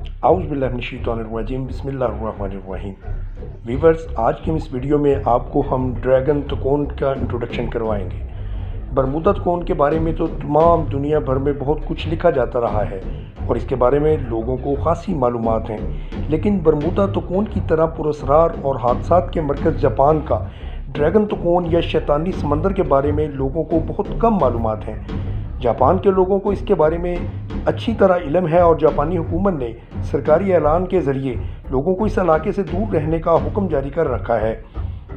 आउज़ बिल्लाहि मिनश्शैतानिर्रजीम बिस्मिल्लाहिर्रहमानिर्रहीम। वीवर्स, आज के इस वीडियो में आपको हम ड्रैगन तकोन का इंट्रोडक्शन करवाएंगे। बरमूदा तकोन के बारे में तो तमाम दुनिया भर में बहुत कुछ लिखा जाता रहा है और इसके बारे में लोगों को खासी मालूमात हैं, लेकिन बरमूदा तकोन की तरह पुरअसरार और हादसात के मरकज़ जापान का ड्रैगन तकोन या शैतानी समंदर के बारे में लोगों को बहुत कम मालूमात हैं। जापान के लोगों को इसके बारे में अच्छी तरह इल्म है और जापानी हुकूमत ने सरकारी ऐलान के ज़रिए लोगों को इस इलाके से दूर रहने का हुक्म जारी कर रखा है।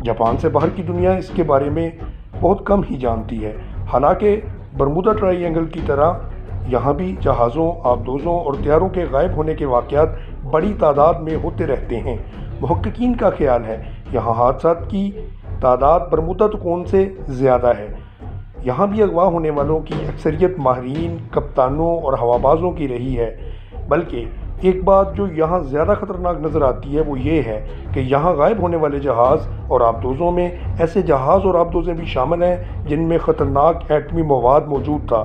जापान से बाहर की दुनिया इसके बारे में बहुत कम ही जानती है। हालांकि बरमूदा ट्रायंगल की तरह यहाँ भी जहाज़ों, आबदोज़ों और तैयारों के गायब होने के वाक़यात बड़ी तादाद में होते रहते हैं। मुहक्किकीन का ख्याल है यहाँ हादसात की तादाद बरमूदा तकोन से ज़्यादा है। यहाँ भी अगवा होने वालों की अक्सरियत माहिरीन, कप्तानों और हवाबाज़ों की रही है। बल्कि एक बात जो यहाँ ज़्यादा ख़तरनाक नज़र आती है वो ये है कि यहाँ गायब होने वाले जहाज़ और आबदोज़ों में ऐसे जहाज़ और आबदोज़ें भी शामिल हैं जिनमें ख़तरनाक एटमी मवाद मौजूद था।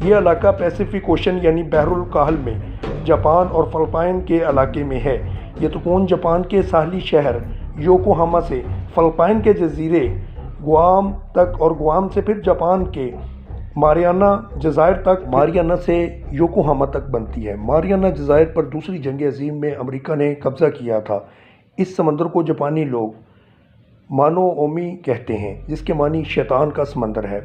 ये इलाका पैसिफिक ओशन यानी बहरुल काहल में जापान और फ़िलिपाइन के इलाके में है। ये तकोन जापान के साहली शहर योकोहामा से फ़िलिपाइन के जजीरे गुआम तक और गुआम से फिर जापान के मारियाना जज़ायर तक, मारियाना से योकोहामा तक बनती है। मारियाना जज़ायर पर दूसरी जंग अज़ीम में अमेरिका ने कब्ज़ा किया था। इस समंदर को जापानी लोग मानो ओमी कहते हैं, जिसके मानी शैतान का समंदर है।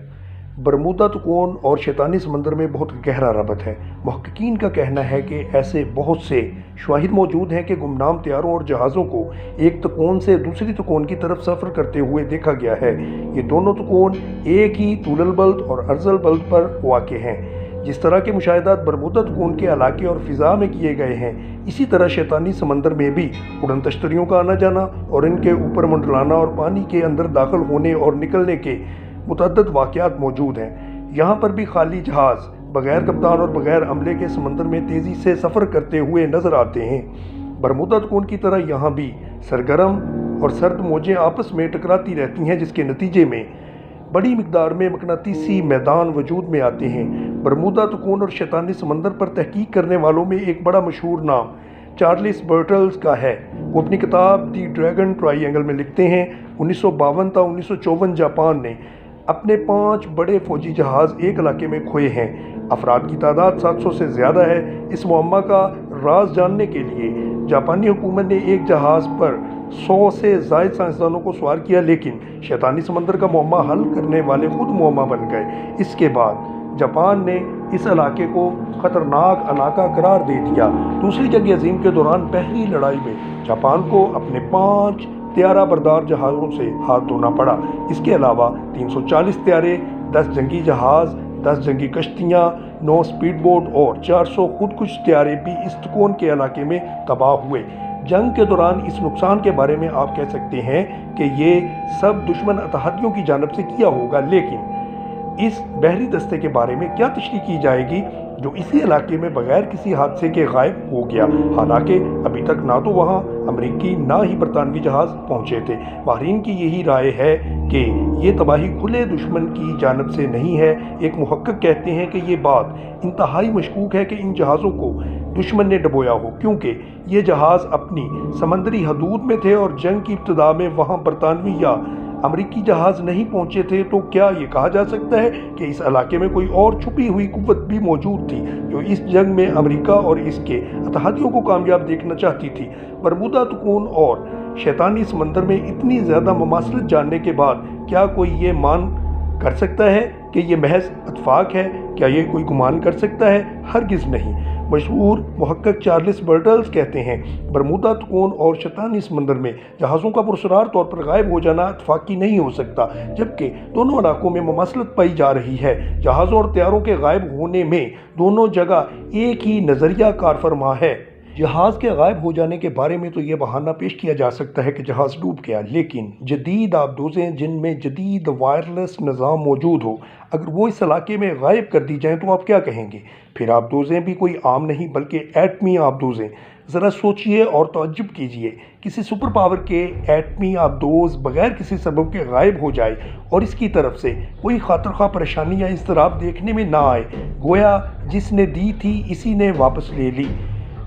बरमूदा तकोन और शैतानी समंदर में बहुत गहरा रबत है। मुहक्किकीन का कहना है कि ऐसे बहुत से शवाहिद मौजूद हैं कि गुमनाम तैयारों और जहाज़ों को एक तकोन से दूसरी तकोन की तरफ सफ़र करते हुए देखा गया है। ये दोनों तकोन एक ही तूलल बल्द और अर्ज़ल बल्द पर वाक़े हैं। जिस तरह के मुशाहिदात बरमूदा तकोन के इलाके और फ़िज़ा में किए गए हैं, इसी तरह शैतानी समंदर में भी उड़न तश्तरियों का आना जाना और इनके ऊपर मंडलाना और पानी के अंदर दाखिल होने और निकलने के मुतअद्दिद वाक़यात मौजूद हैं। यहाँ पर भी खाली जहाज़ बग़ैर कप्तान और बग़ैर अमले के समंदर में तेज़ी से सफ़र करते हुए नज़र आते हैं। बरमूदा तकोन की तरह यहाँ भी सरगर्म और सर्द मौजें आपस में टकराती रहती हैं, जिसके नतीजे में बड़ी मिक़दार में मकनातीसी मैदान वजूद में आते हैं। बरमूदा तकोन और शैतानी समंदर पर तहकीक करने वालों में एक बड़ा मशहूर नाम चार्ल्स बर्टल्स का है। वो अपनी किताब दी ड्रैगन ट्रायंगल में लिखते हैं, 1952 था 1954 जापान ने अपने 5 बड़े फ़ौजी जहाज़ एक इलाके में खोए हैं। अफराद की तादाद 700 से ज़्यादा है। इस मुअम्मा का राज जानने के लिए जापानी हुकूमत ने एक जहाज़ पर 100 से ज़ायद साइंसदानों को सवार किया, लेकिन शैतानी समंदर का मुअम्मा हल करने वाले खुद मुअम्मा बन गए। इसके बाद जापान ने इस इलाके को ख़तरनाक इलाका करार दे दिया। दूसरी जंग अज़ीम के दौरान पहली लड़ाई में जापान को अपने 5 त्यारा बरदार जहाज़ों से हाथ धोना पड़ा। इसके अलावा 340 त्यारे, 10 जंगी जहाज़, 10 जंगी कश्तियाँ, 9 स्पीड बोट और 400 खुदकुश त्यारे भी इस तकोन के इलाके में तबाह हुए। जंग के दौरान इस नुकसान के बारे में आप कह सकते हैं कि ये सब दुश्मन अतहदियों की जानिब से किया होगा, लेकिन इस बहरी दस्ते के बारे में क्या तशरीह की जाएगी जो इसी इलाके में बगैर किसी हादसे के गायब हो गया। हालांकि अभी तक ना तो वहाँ अमरीकी ना ही बरतानवी जहाज़ पहुँचे थे। माहिरीन की यही राय है कि ये तबाही खुले दुश्मन की जानिब से नहीं है। एक मुहक्किक कहते हैं कि ये बात इंतहाई मशकूक है कि इन जहाज़ों को दुश्मन ने डबोया हो, क्योंकि ये जहाज़ अपनी समंदरी हदूद में थे और जंग की इब्तिदा में वहाँ बरतानवी या अमरीकी जहाज़ नहीं पहुँचे थे। तो क्या ये कहा जा सकता है कि इस इलाके में कोई और छुपी हुई कुव्वत भी मौजूद थी जो इस जंग में अमेरिका और इसके अतहदियों को कामयाब देखना चाहती थी? बरमूदा तकोन और शैतानी समंदर में इतनी ज़्यादा ममासलत जानने के बाद क्या कोई ये मान कर सकता है कि ये महज इत्तेफाक है? क्या ये कोई गुमान कर सकता है? हरगिज़ नहीं। मशहूर मुहक्किक चार्ल्स बर्टल्स कहते हैं, बरमूदा तकोन और शैतानी समंदर में जहाज़ों का पुरअसरार तौर पर गायब हो जाना इत्तेफाकी नहीं हो सकता, जबकि दोनों इलाकों में ममासलत पाई जा रही है। जहाज़ों और तैयारों के गायब होने में दोनों जगह एक ही नज़रिया कारफरमा है। जहाज़ के गायब हो जाने के बारे में तो ये बहाना पेश किया जा सकता है कि जहाज़ डूब गया, लेकिन जदीद आबदोज़ें जिनमें जदीद वायरलेस निज़ाम मौजूद हो, अगर वो इस इलाके में गायब कर दी जाएँ तो आप क्या कहेंगे? फिर आबदोज़ें भी कोई आम नहीं बल्कि एटमी आबदोज़ें। ज़रा सोचिए और तअज्जुब कीजिए, किसी सुपर पावर के एटमी आबदोज़ बग़ैर किसी सबब के गायब हो जाए और इसकी तरफ से कोई खातिर परेशानी या इज़्तिराब देखने में ना आए, गोया जिसने दी थी इसी ने वापस ले ली।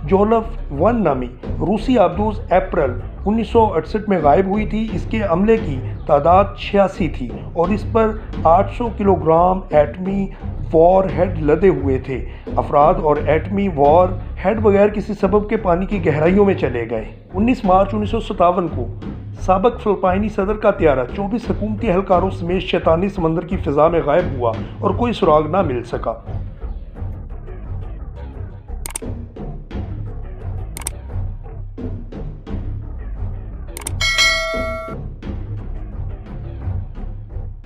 جولف 1 نامی روسی آبدوز اپریل 1968 میں غائب ہوئی تھی۔ اس کے عملے کی تعداد 86 تھی اور اس پر 800 کلو گرام ایٹمی وار ہیڈ لدے ہوئے تھے۔ افراد اور ایٹمی وار ہیڈ بغیر کسی سبب کے پانی کی گہرائیوں میں چلے گئے۔ 19 مارچ 1957 کو سابق فلپائنی صدر کا طیارہ 24 حکومتی اہلکاروں سمیت شیطانی سمندر کی فضا میں غائب ہوا اور کوئی سراغ نہ مل سکا۔